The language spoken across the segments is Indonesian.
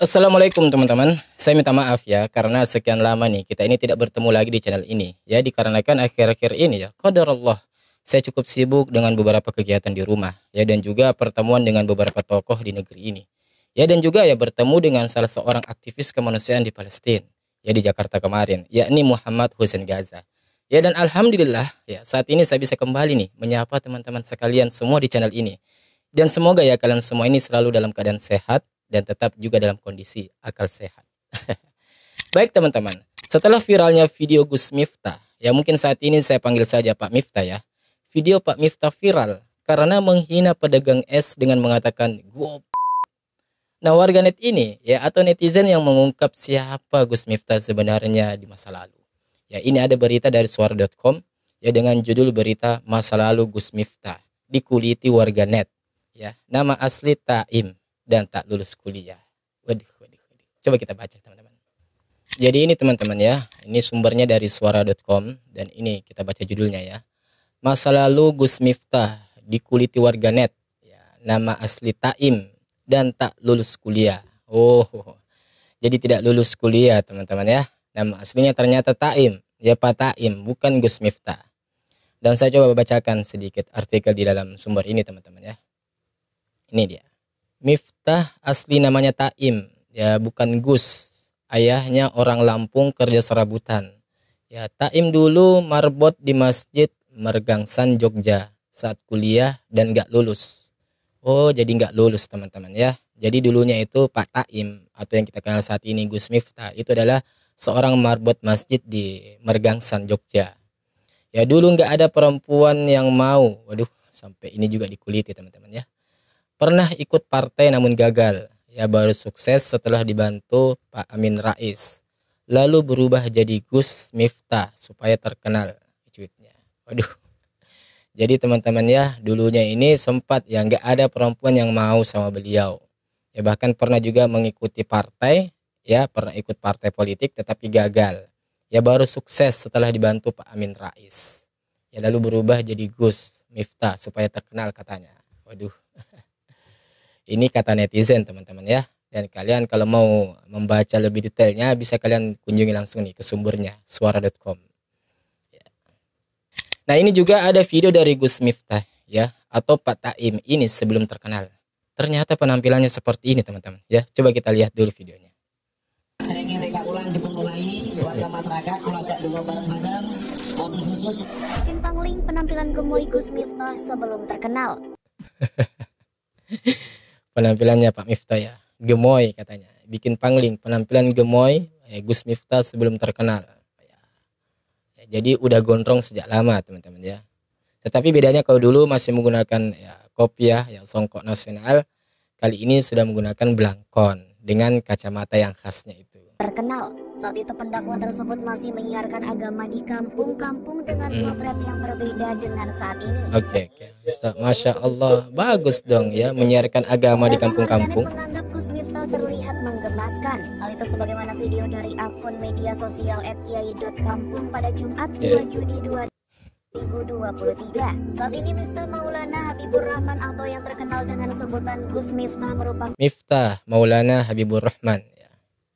Assalamualaikum teman-teman. Saya minta maaf ya karena sekian lama nih kita ini tidak bertemu lagi di channel ini. Ya dikarenakan akhir-akhir ini ya qadarullah saya cukup sibuk dengan beberapa kegiatan di rumah ya, dan juga pertemuan dengan beberapa tokoh di negeri ini. Ya, dan juga ya bertemu dengan salah seorang aktivis kemanusiaan di Palestina ya di Jakarta kemarin, yakni Muhammad Hussein Gaza. Ya, dan alhamdulillah ya saat ini saya bisa kembali nih menyapa teman-teman sekalian semua di channel ini. Dan semoga ya kalian semua ini selalu dalam keadaan sehat dan tetap juga dalam kondisi akal sehat. Baik teman-teman, setelah viralnya video Gus Miftah, ya mungkin saat ini saya panggil saja Pak Miftah ya. Video Pak Miftah viral karena menghina pedagang es dengan mengatakan "Gua". Nah, warganet ini ya atau netizen yang mengungkap siapa Gus Miftah sebenarnya di masa lalu. Ya, ini ada berita dari suara.com ya dengan judul berita "Masa lalu Gus Miftah dikuliti warganet". Ya, nama asli Taim dan tak lulus kuliah. Waduh. Coba kita baca teman-teman. Jadi ini teman-teman ya, ini sumbernya dari suara.com dan ini kita baca judulnya ya. Masa lalu Gus Miftah dikuliti warganet. Ya, nama asli Taim dan tak lulus kuliah. Oh, jadi tidak lulus kuliah teman-teman ya. Nama aslinya ternyata Taim. Ya Pak Taim, bukan Gus Miftah. Dan saya coba bacakan sedikit artikel di dalam sumber ini teman-teman ya. Ini dia. Miftah asli namanya Taim, ya bukan Gus. Ayahnya orang Lampung kerja serabutan. Ya, Taim dulu marbot di Masjid Mergangsan Jogja saat kuliah dan gak lulus. Oh, jadi gak lulus teman-teman ya. Jadi dulunya itu Pak Taim atau yang kita kenal saat ini Gus Miftah itu adalah seorang marbot masjid di Mergangsan Jogja. Ya dulu gak ada perempuan yang mau. Waduh, sampai ini juga dikuliti teman-teman ya. Pernah ikut partai namun gagal. Ya baru sukses setelah dibantu Pak Amin Rais. Lalu berubah jadi Gus Miftah supaya terkenal tweetnya. Waduh. Jadi teman-teman ya, dulunya ini sempat ya nggak ada perempuan yang mau sama beliau. Ya bahkan pernah juga mengikuti partai, ya pernah ikut partai politik tetapi gagal. Ya baru sukses setelah dibantu Pak Amin Rais. Ya lalu berubah jadi Gus Miftah supaya terkenal katanya. Waduh. Ini kata netizen teman-teman ya. Dan kalian kalau mau membaca lebih detailnya bisa kalian kunjungi langsung nih ke sumbernya suara.com. Ya. Nah, ini juga ada video dari Gus Miftah ya atau Pak Taim ini sebelum terkenal. Ternyata penampilannya seperti ini teman-teman ya. Coba kita lihat dulu videonya. Reka ulang dimulai warga masyarakat mengajak dua bareng-bareng mobil khusus. Bikin pangling penampilan gemoy Gus Miftah sebelum terkenal. Penampilannya Pak Miftah ya, gemoy katanya. Bikin pangling penampilan gemoy Gus Miftah sebelum terkenal. Ya, jadi udah gondrong sejak lama teman-teman ya. Tetapi bedanya kalau dulu masih menggunakan ya kopiah yang songkok nasional, kali ini sudah menggunakan belangkon dengan kacamata yang khasnya itu. Terkenal. Saat itu pendakwa tersebut masih menyiarkan agama di kampung-kampung dengan potret yang berbeda dengan saat ini. Oke. Masya Allah, bagus dong ya menyiarkan agama di kampung-kampung. Menganggap Gus Miftah terlihat menggemaskan. Hal itu sebagaimana video dari akun media sosial @kiai.kampung pada Jumat 2 Juni 2023. Saat ini Miftah Maulana Habibur Rahman atau yang terkenal dengan sebutan Gus Miftah merupakan Miftah Maulana Habibur Rahman.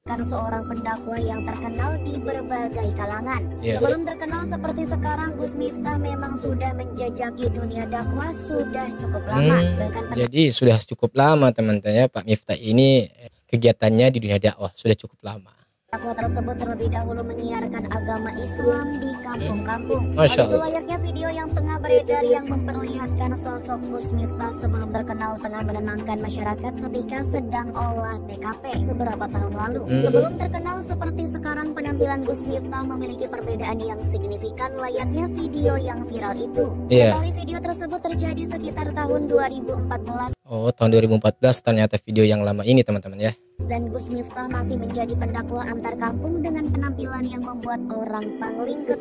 Seorang pendakwa yang terkenal di berbagai kalangan. Sebelum terkenal seperti sekarang, Gus Miftah memang sudah menjajaki dunia dakwah sudah cukup lama. Jadi sudah cukup lama teman-teman ya, Pak Miftah ini kegiatannya di dunia dakwah sudah cukup lama. Pendakwa tersebut terlebih dahulu menyiarkan agama Islam di kampung-kampung. Masya Allah. Itu layaknya video yang tengah beredar yang memperlihatkan sosok Gus Miftah sebelum terkenal tengah menenangkan masyarakat ketika sedang olah TKP beberapa tahun lalu. Sebelum terkenal seperti sekarang, penampilan Gus Miftah memiliki perbedaan yang signifikan layaknya video yang viral itu. Kali video tersebut terjadi sekitar tahun 2014. Oh, tahun 2014 ternyata video yang lama ini teman-teman ya. Dan Gus Miftah masih menjadi pendakwa antar kampung dengan penampilan yang membuat orang pangling ke.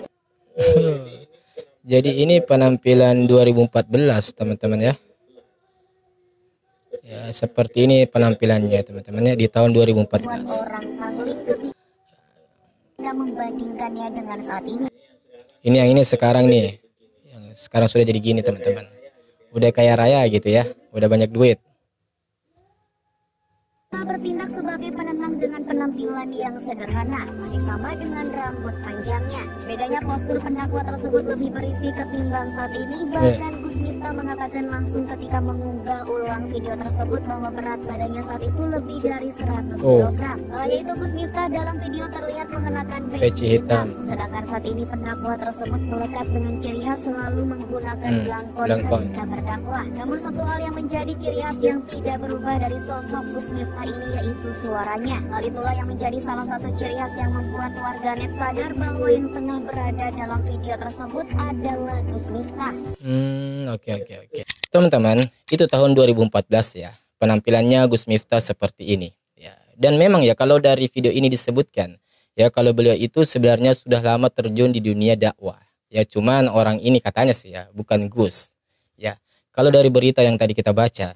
Jadi ini penampilan 2014 teman-teman ya. Ya seperti ini penampilannya teman-teman ya di tahun 2014. Orang pangling ketika membandingkannya dengan saat ini. Ini yang ini sekarang nih. Yang sekarang sudah jadi gini teman-teman. Udah kaya raya gitu ya. Udah banyak duit. Miftah bertindak sebagai penenang dengan penampilan yang sederhana, masih sama dengan rambut panjangnya. Bedanya postur pendakwa tersebut lebih berisi ketimbang saat ini. Bahkan Gus Miftah mengatakan langsung ketika mengunggah ulang video tersebut bahwa berat badannya saat itu lebih dari 100 kg. Yaitu Gus Miftah dalam video terlihat mengenakan peci hitam. Sedangkan saat ini pendakwa tersebut melekat dengan ciri khas selalu menggunakan belangkon ketika berdakwah. Namun satu hal yang menjadi ciri khas yang tidak berubah dari sosok Gus Miftah ini yaitu suaranya. Hal itulah yang menjadi salah satu ciri khas yang membuat warganet sadar bahwa yang tengah berada dalam video tersebut adalah Gus Miftah. Oke. Teman-teman, itu tahun 2014 ya. Penampilannya Gus Miftah seperti ini. Ya. Dan memang ya kalau dari video ini disebutkan, ya kalau beliau itu sebenarnya sudah lama terjun di dunia dakwah. Ya cuman orang ini katanya sih ya, bukan Gus. Ya, kalau dari berita yang tadi kita baca,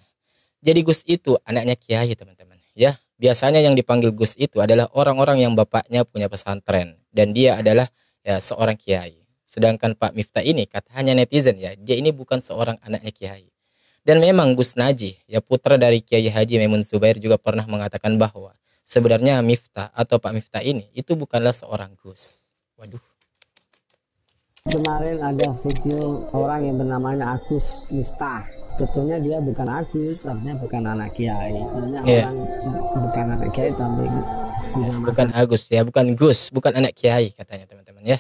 jadi Gus itu anaknya kiai teman-teman. Ya, biasanya yang dipanggil Gus itu adalah orang-orang yang bapaknya punya pesantren dan dia adalah ya seorang kiai. Sedangkan Pak Miftah ini katanya netizen ya, dia ini bukan seorang anaknya kiai. Dan memang Gus Najih, ya putra dari Kiai Haji Maimun Zubair juga pernah mengatakan bahwa sebenarnya Miftah atau Pak Miftah ini itu bukanlah seorang Gus. Waduh. Kemarin ada video orang yang bernamanya Agus Miftah. Betulnya dia bukan Agus, artinya bukan anak kiai. Artinya orang bukan anak kiai tapi bukan Agus ya, bukan Gus, bukan anak kiai katanya teman-teman ya.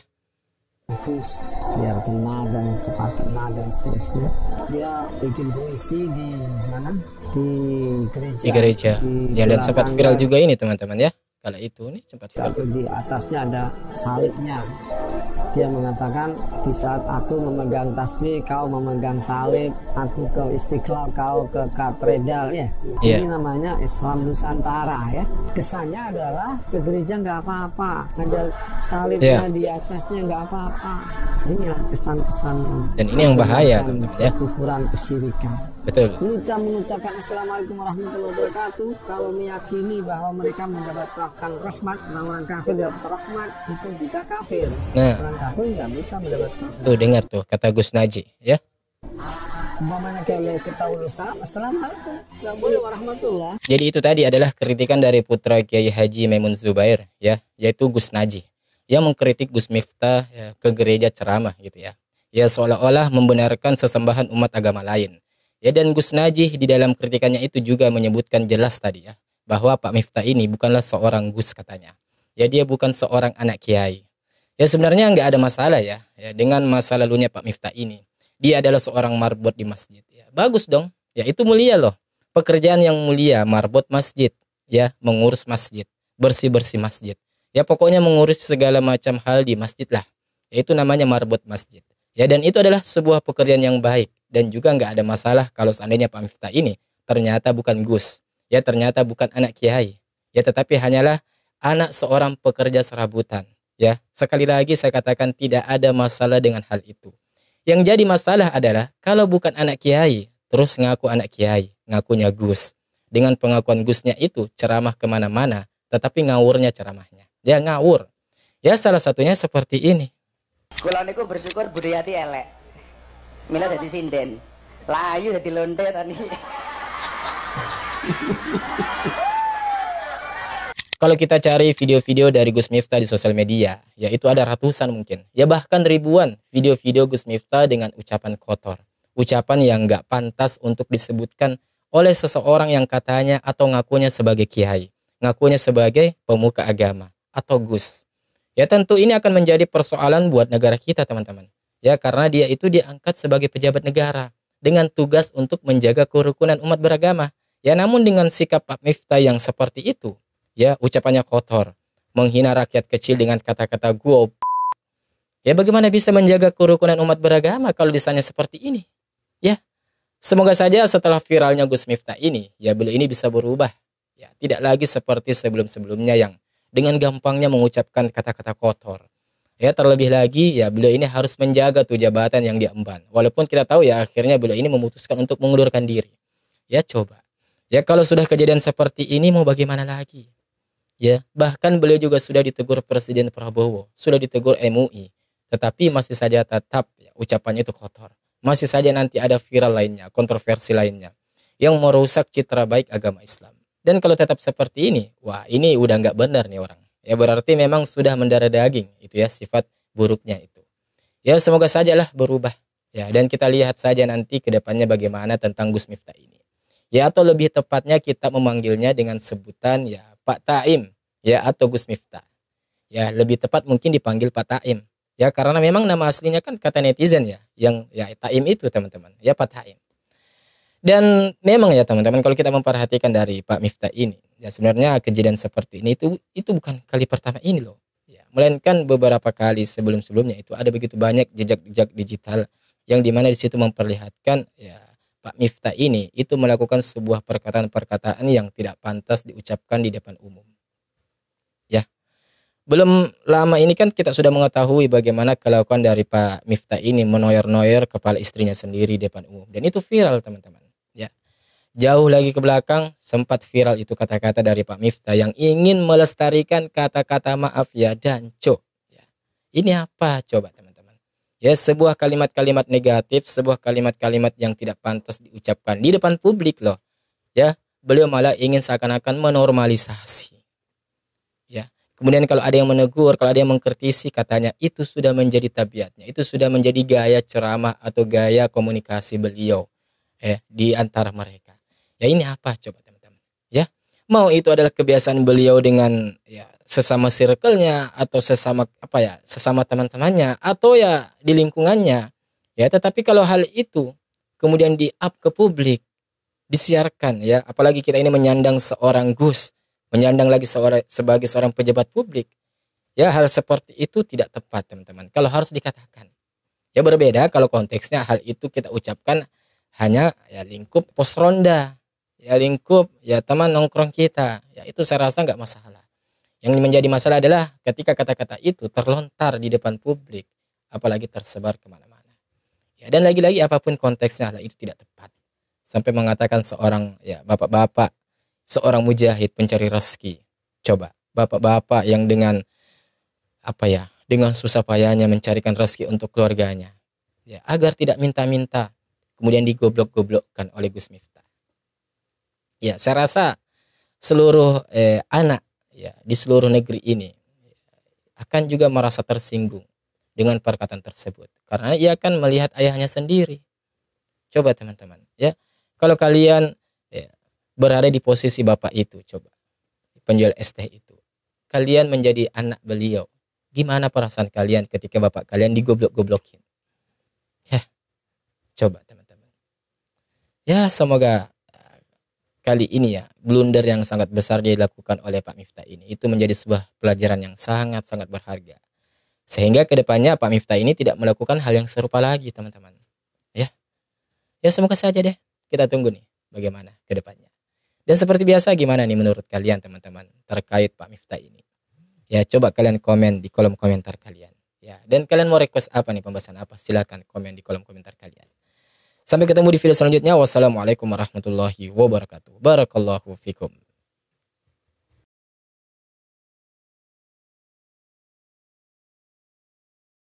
Agus biar kenal dan cepat kenal dan seterusnya. Dia bikin puisi di mana? Di gereja. Di gereja. Ya dan sempat viral juga ini teman-teman ya. Kala itu nih sempat viral. Di atasnya ada salibnya. Dia mengatakan di saat aku memegang tasbih, kau memegang salib, aku ke Istiqlal, kau ke katedral ya. Ini namanya Islam Nusantara ya. Kesannya adalah ke gereja nggak apa-apa, ada salibnya di atasnya nggak apa-apa. Ini kesan-kesan. Dan ini yang bahaya teman-teman ya. Kufuran kesyirikan. Betul. Kita mengucapkan Assalamualaikum warahmatullahi wabarakatuh. Kalau meyakini bahwa mereka mendapatkan rahmat, orang kafir dapat rahmat, itu juga kafir. Nah, orang kafir nggak bisa mendapatkan. Tuh dengar tuh kata Gus Najih ya. Umpamanya kalau kita urusan Assalamualaikum, nggak boleh warahmatullah. Jadi itu tadi adalah kritikan dari putra Kiai Haji Maimun Zubair ya, yaitu Gus Najih. Yang mengkritik Gus Miftah ya, ke gereja ceramah gitu ya. Ya seolah-olah membenarkan sesembahan umat agama lain. Ya dan Gus Najih di dalam kritikannya itu juga menyebutkan jelas tadi ya bahwa Pak Miftah ini bukanlah seorang Gus katanya. Ya dia bukan seorang anak kiai. Ya sebenarnya nggak ada masalah ya dengan masa lalunya Pak Miftah ini. Dia adalah seorang marbot di masjid. Ya, bagus dong. Ya itu mulia loh. Pekerjaan yang mulia marbot masjid. Ya mengurus masjid, bersih-bersih masjid. Ya pokoknya mengurus segala macam hal di masjid lah. Ya, itu namanya marbot masjid. Ya dan itu adalah sebuah pekerjaan yang baik. Dan juga nggak ada masalah kalau seandainya Pak Miftah ini ternyata bukan Gus. Ya ternyata bukan anak kiai. Ya tetapi hanyalah anak seorang pekerja serabutan. Ya sekali lagi saya katakan tidak ada masalah dengan hal itu. Yang jadi masalah adalah kalau bukan anak kiai terus ngaku anak kiai, ngakunya Gus. Dengan pengakuan Gusnya itu ceramah kemana-mana tetapi ngawurnya ceramahnya. Ya ngawur. Ya salah satunya seperti ini. Kula niku bersyukur budayati elek. Mila dadi sinden. Layu dadi londe tani. Kalau kita cari video-video dari Gus Miftah di sosial media, ya itu ada ratusan mungkin. Ya bahkan ribuan video-video Gus Miftah dengan ucapan kotor. Ucapan yang nggak pantas untuk disebutkan oleh seseorang yang katanya atau ngakunya sebagai kiai. Ngakunya sebagai pemuka agama atau Gus. Ya tentu ini akan menjadi persoalan buat negara kita teman-teman. Ya karena dia itu diangkat sebagai pejabat negara dengan tugas untuk menjaga kerukunan umat beragama. Ya namun dengan sikap Pak Miftah yang seperti itu, ya ucapannya kotor, menghina rakyat kecil dengan kata-kata gua. Ya bagaimana bisa menjaga kerukunan umat beragama kalau disanya seperti ini? Ya semoga saja setelah viralnya Gus Miftah ini, ya beliau ini bisa berubah. Ya tidak lagi seperti sebelum-sebelumnya yang dengan gampangnya mengucapkan kata-kata kotor. Ya terlebih lagi ya beliau ini harus menjaga tuh jabatan yang dia emban. Walaupun kita tahu ya akhirnya beliau ini memutuskan untuk mengundurkan diri. Ya coba. Ya kalau sudah kejadian seperti ini mau bagaimana lagi? Ya bahkan beliau juga sudah ditegur Presiden Prabowo, sudah ditegur MUI. Tetapi masih saja tetap ya, ucapannya itu kotor. Masih saja nanti ada viral lainnya, kontroversi lainnya. Yang merusak citra baik agama Islam. Dan kalau tetap seperti ini, wah ini udah nggak benar nih orang. Ya berarti memang sudah mendarah daging itu ya sifat buruknya itu. Ya semoga sajalah berubah. Ya dan kita lihat saja nanti ke depannya bagaimana tentang Gus Miftah ini. Ya atau lebih tepatnya kita memanggilnya dengan sebutan ya Pak Taim ya atau Gus Miftah. Ya lebih tepat mungkin dipanggil Pak Taim. Ya karena memang nama aslinya kan kata netizen ya, yang ya Taim itu teman-teman, ya Pak Taim. Dan memang ya teman-teman kalau kita memperhatikan dari Pak Miftah ini, ya sebenarnya kejadian seperti ini itu bukan kali pertama ini loh. Ya, melainkan beberapa kali sebelum-sebelumnya itu ada begitu banyak jejak-jejak digital yang dimana di situ memperlihatkan ya Pak Miftah ini itu melakukan sebuah perkataan-perkataan yang tidak pantas diucapkan di depan umum. Ya. Belum lama ini kan kita sudah mengetahui bagaimana kelakuan dari Pak Miftah ini menoyor-noyor kepala istrinya sendiri di depan umum. Dan itu viral teman-teman. Ya. Jauh lagi ke belakang sempat viral itu kata-kata dari Pak Miftah yang ingin melestarikan kata-kata maaf ya dan cok. Ya. Ini apa coba teman-teman? Ya sebuah kalimat-kalimat negatif, sebuah kalimat-kalimat yang tidak pantas diucapkan di depan publik loh. Ya, beliau malah ingin seakan-akan menormalisasi. Ya. Kemudian kalau ada yang menegur, kalau ada yang mengkritisi, katanya itu sudah menjadi tabiatnya. Itu sudah menjadi gaya ceramah atau gaya komunikasi beliau di antara mereka. Ya ini apa coba teman-teman? Ya, mau itu adalah kebiasaan beliau dengan ya sesama circle-nya atau sesama sesama teman-temannya atau ya di lingkungannya. Ya, tetapi kalau hal itu kemudian di-up ke publik, disiarkan ya, apalagi kita ini menyandang seorang Gus, menyandang lagi sebagai seorang pejabat publik, ya hal seperti itu tidak tepat teman-teman. Kalau harus dikatakan, ya berbeda kalau konteksnya hal itu kita ucapkan hanya ya lingkup pos ronda, ya lingkup ya teman nongkrong kita, ya itu saya rasa nggak masalah. Yang menjadi masalah adalah ketika kata-kata itu terlontar di depan publik, apalagi tersebar kemana-mana. Ya dan lagi-lagi apapun konteksnya hal itu tidak tepat. Sampai mengatakan seorang ya bapak-bapak, seorang mujahid pencari rezeki. Coba, bapak-bapak yang dengan dengan susah payahnya mencarikan rezeki untuk keluarganya. Ya, agar tidak minta-minta, kemudian digoblok-goblokkan oleh Gus Miftah. Ya, saya rasa seluruh anak ya di seluruh negeri ini akan juga merasa tersinggung dengan perkataan tersebut karena ia akan melihat ayahnya sendiri. Coba teman-teman, ya. Kalau kalian berada di posisi bapak itu, coba penjual es teh itu, kalian menjadi anak beliau, gimana perasaan kalian ketika bapak kalian digoblok-goblokin? Ya, coba teman-teman. Ya semoga kali ini ya blunder yang sangat besar dilakukan oleh Pak Miftah ini itu menjadi sebuah pelajaran yang sangat-sangat berharga, sehingga kedepannya Pak Miftah ini tidak melakukan hal yang serupa lagi teman-teman. Ya semoga saja deh, kita tunggu nih bagaimana kedepannya. Dan seperti biasa gimana nih menurut kalian teman-teman terkait Pak Miftah ini? Ya coba kalian komen di kolom komentar kalian. Ya dan kalian mau request apa nih, pembahasan apa? Silakan komen di kolom komentar kalian. Sampai ketemu di video selanjutnya. Wassalamualaikum warahmatullahi wabarakatuh. Barakallahu fikum.